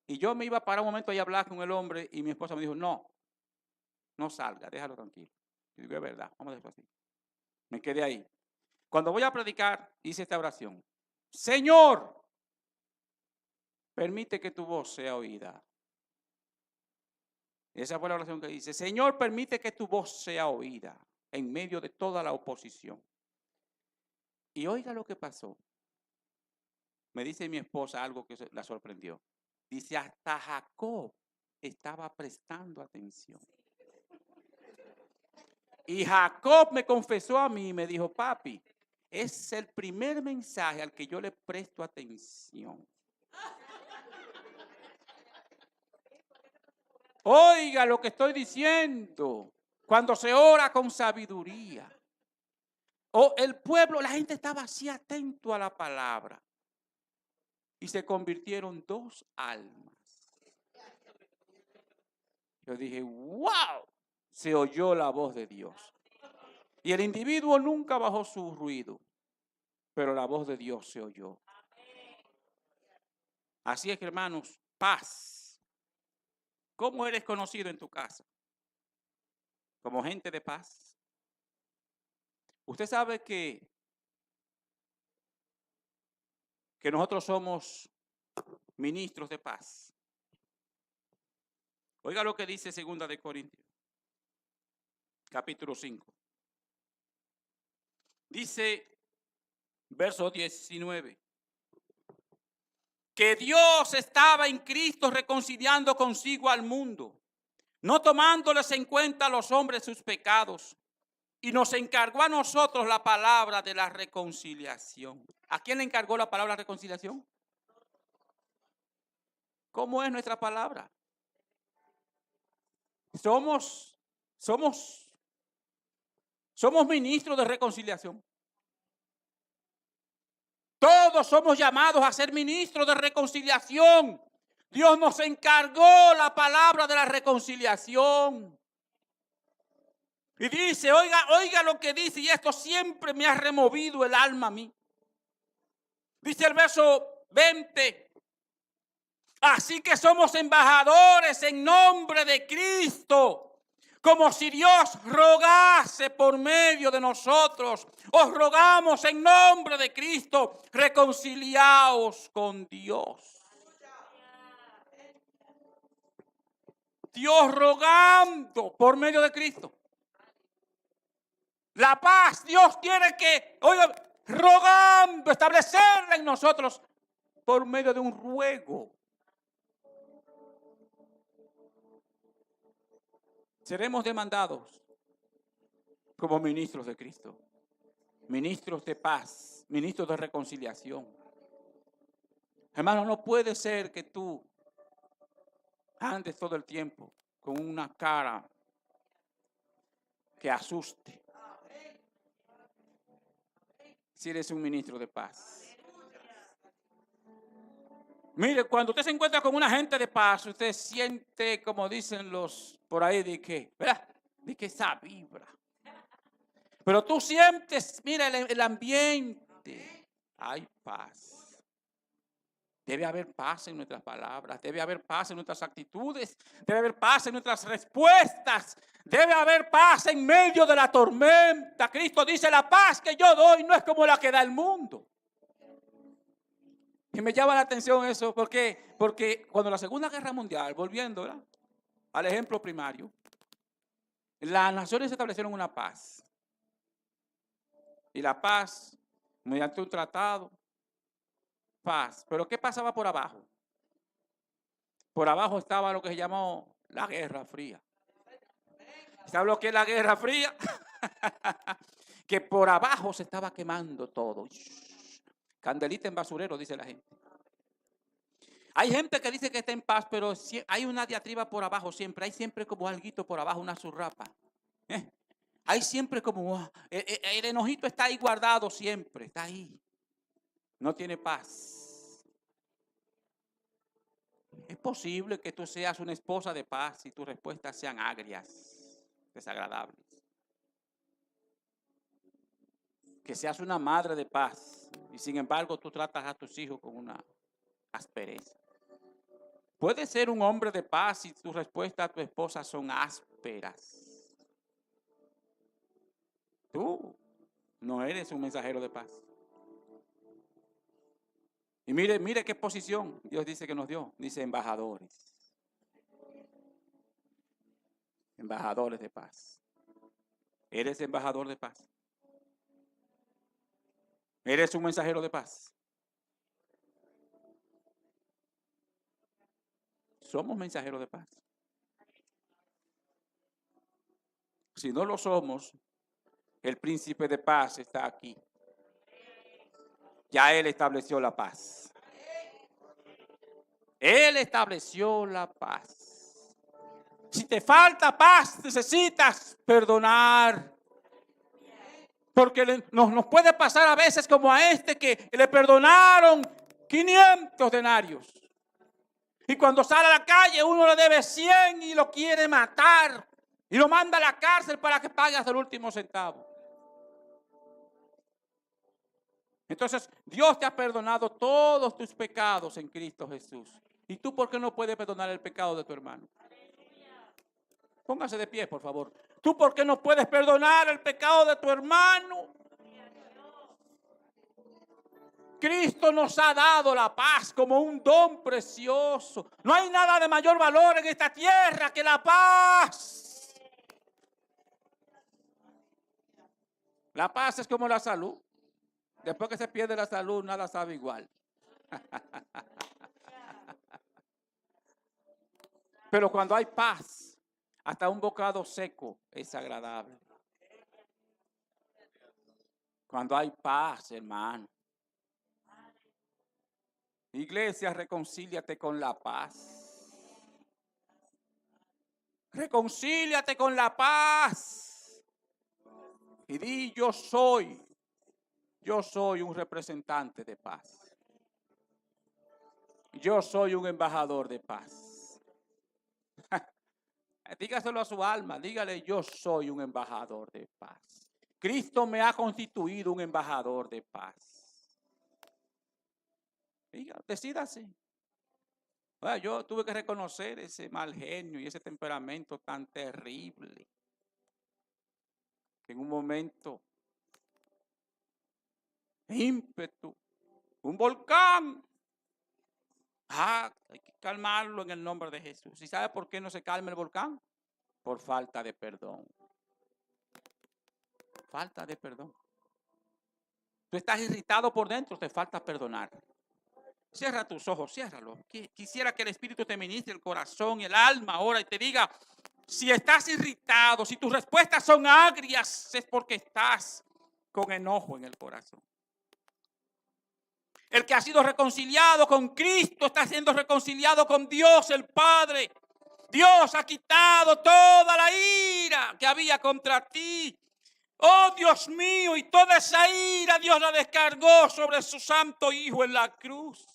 Y yo me iba a parar un momento y a hablar con el hombre y mi esposa me dijo, no salga, déjalo tranquilo. Y digo, es verdad, vamos a dejarlo así. Me quedé ahí. Cuando voy a predicar, hice esta oración. Señor, permite que tu voz sea oída. Esa fue la oración que hice. Señor, permite que tu voz sea oída en medio de toda la oposición. Y oiga lo que pasó. Me dice mi esposa algo que la sorprendió. Dice, hasta Jacob estaba prestando atención. Y Jacob me confesó a mí y me dijo, papi, es el primer mensaje al que yo le presto atención. Oiga lo que estoy diciendo. Cuando se ora con sabiduría. El pueblo, la gente estaba así atento a la palabra. Y se convirtieron 2 almas. Yo dije, wow, se oyó la voz de Dios. Y el individuo nunca bajó su ruido, pero la voz de Dios se oyó. Así es que, hermanos, paz. ¿Cómo eres conocido en tu casa? Como gente de paz. Usted sabe que nosotros somos ministros de paz. Oiga lo que dice 2 de Corintios, capítulo 5. Dice, verso 19, que Dios estaba en Cristo reconciliando consigo al mundo, no tomándoles en cuenta a los hombres sus pecados, y nos encargó a nosotros la palabra de la reconciliación. ¿A quién le encargó la palabra reconciliación? ¿Cómo es nuestra palabra? Somos ministros de reconciliación. Todos somos llamados a ser ministros de reconciliación. Dios nos encargó la palabra de la reconciliación. Y dice, oiga lo que dice, y esto siempre me ha removido el alma a mí. Dice el verso 20. Así que somos embajadores en nombre de Cristo, como si Dios rogase por medio de nosotros. Os rogamos en nombre de Cristo, reconciliaos con Dios. Dios rogando por medio de Cristo. La paz, Dios quiere que, rogando, establecerla en nosotros por medio de un ruego. Seremos demandados como ministros de Cristo, ministros de paz, ministros de reconciliación. Hermano, no puede ser que tú andes todo el tiempo con una cara que asuste. Si eres un ministro de paz. Mire, cuando usted se encuentra con una gente de paz, usted siente, como dicen los por ahí, de que, ¿verdad? De que esa vibra. Pero tú sientes, mira el ambiente. Hay paz. Debe haber paz en nuestras palabras, debe haber paz en nuestras actitudes, debe haber paz en nuestras respuestas, debe haber paz en medio de la tormenta. Cristo dice, la paz que yo doy no es como la que da el mundo. Y me llama la atención eso, porque cuando la Segunda Guerra Mundial, volviendo, ¿verdad?, al ejemplo primario, las naciones establecieron una paz. Y la paz, mediante un tratado, paz. Pero ¿qué pasaba por abajo? Por abajo estaba lo que se llamó la Guerra Fría. ¿Sabe lo que es la Guerra Fría? Que por abajo se estaba quemando todo. Candelita en basurero, dice la gente. Hay gente que dice que está en paz, pero hay una diatriba por abajo siempre. Hay siempre como alguito por abajo, una zurrapa. Hay siempre como, el enojito está ahí guardado siempre, está ahí. No tiene paz. Es posible que tú seas una esposa de paz y tus respuestas sean agrias, desagradables. Que seas una madre de paz y sin embargo tú tratas a tus hijos con una aspereza. Puedes ser un hombre de paz y tus respuestas a tu esposa son ásperas. Tú no eres un mensajero de paz. Y mire qué posición Dios dice que nos dio. Dice embajadores. Embajadores de paz. ¿Eres embajador de paz? ¿Eres un mensajero de paz? Somos mensajeros de paz. Si no lo somos, el príncipe de paz está aquí. Ya Él estableció la paz. Él estableció la paz. Si te falta paz, necesitas perdonar. Porque nos puede pasar a veces como a este que le perdonaron 500 denarios. Y cuando sale a la calle uno le debe 100 y lo quiere matar. Y lo manda a la cárcel para que pague hasta el último centavo. Entonces, Dios te ha perdonado todos tus pecados en Cristo Jesús. ¿Y tú por qué no puedes perdonar el pecado de tu hermano? Póngase de pie, por favor. ¿Tú por qué no puedes perdonar el pecado de tu hermano? Cristo nos ha dado la paz como un don precioso. No hay nada de mayor valor en esta tierra que la paz. La paz es como la salud. Después que se pierde la salud, nada sabe igual. Pero cuando hay paz, hasta un bocado seco es agradable. Cuando hay paz, hermano. Iglesia, reconcíliate con la paz. Reconcíliate con la paz. Y di, yo soy un representante de paz. Yo soy un embajador de paz. Dígaselo a su alma, dígale, yo soy un embajador de paz. Cristo me ha constituido un embajador de paz. Diga, decídase. Bueno, yo tuve que reconocer ese mal genio y ese temperamento tan terrible. Que en un momento, ímpetu, un volcán. Hay que calmarlo en el nombre de Jesús. ¿Y sabe por qué no se calma el volcán? Por falta de perdón. Falta de perdón. Tú estás irritado por dentro, te falta perdonar. Cierra tus ojos, ciérralo. Quisiera que el Espíritu te ministre el corazón y el alma ahora y te diga, si estás irritado, si tus respuestas son agrias, es porque estás con enojo en el corazón. El que ha sido reconciliado con Cristo está siendo reconciliado con Dios el Padre. Dios ha quitado toda la ira que había contra ti. Oh Dios mío, y toda esa ira Dios la descargó sobre su santo Hijo en la cruz.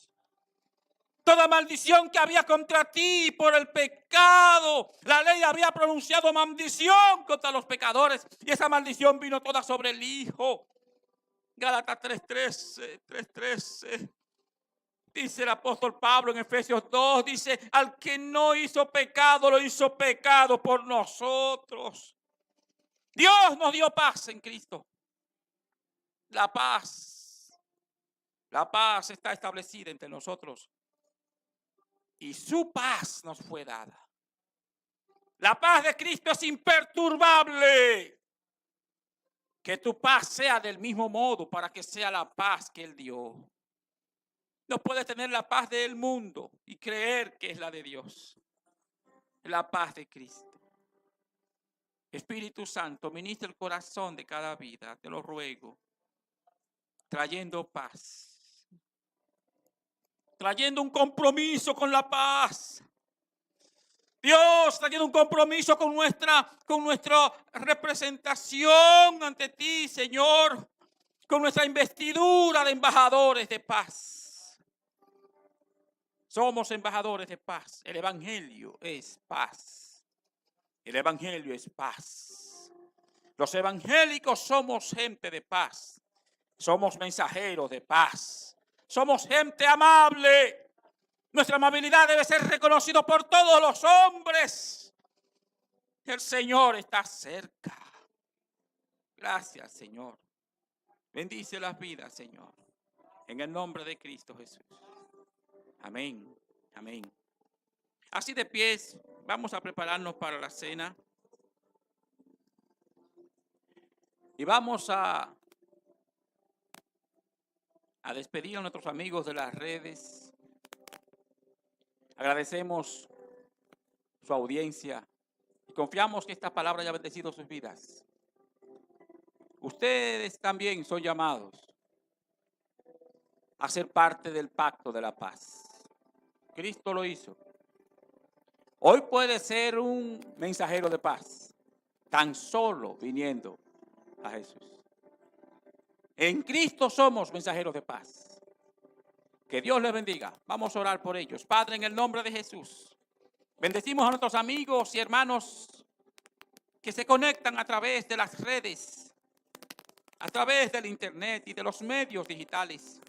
Toda maldición que había contra ti por el pecado, la ley había pronunciado maldición contra los pecadores y esa maldición vino toda sobre el Hijo. Gálatas 3:13. Dice el apóstol Pablo en Efesios 2, dice, al que no hizo pecado, lo hizo pecado por nosotros. Dios nos dio paz en Cristo. La paz está establecida entre nosotros. Y su paz nos fue dada. La paz de Cristo es imperturbable. Que tu paz sea del mismo modo para que sea la paz que Él dio. No puedes tener la paz del mundo y creer que es la de Dios. La paz de Cristo. Espíritu Santo, ministra el corazón de cada vida, te lo ruego. Trayendo paz. Trayendo un compromiso con la paz. Dios, trayendo un compromiso con nuestra representación ante ti, Señor. Con nuestra investidura de embajadores de paz. Somos embajadores de paz. El Evangelio es paz. El Evangelio es paz. Los evangélicos somos gente de paz. Somos mensajeros de paz. Somos gente amable. Nuestra amabilidad debe ser reconocida por todos los hombres. El Señor está cerca. Gracias, Señor. Bendice las vidas, Señor. En el nombre de Cristo Jesús. Amén, amén. Así de pies, vamos a prepararnos para la cena. Y vamos a despedir a nuestros amigos de las redes. Agradecemos su audiencia y confiamos que esta palabra haya bendecido sus vidas. Ustedes también son llamados a ser parte del pacto de la paz. Cristo lo hizo. Hoy puede ser un mensajero de paz, tan solo viniendo a Jesús. En Cristo somos mensajeros de paz. Que Dios les bendiga. Vamos a orar por ellos. Padre, en el nombre de Jesús, bendecimos a nuestros amigos y hermanos que se conectan a través de las redes, a través del internet y de los medios digitales.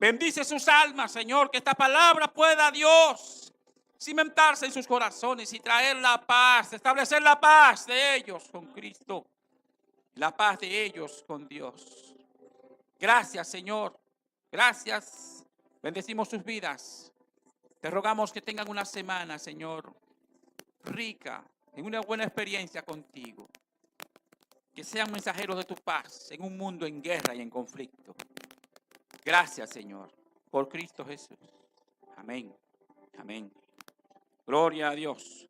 Bendice sus almas, Señor, que esta palabra pueda, Dios, cimentarse en sus corazones y traer la paz, establecer la paz de ellos con Cristo, la paz de ellos con Dios. Gracias, Señor. Gracias. Bendecimos sus vidas. Te rogamos que tengan una semana, Señor, rica, en una buena experiencia contigo. Que sean mensajeros de tu paz en un mundo en guerra y en conflicto. Gracias, Señor, por Cristo Jesús. Amén. Amén. Gloria a Dios.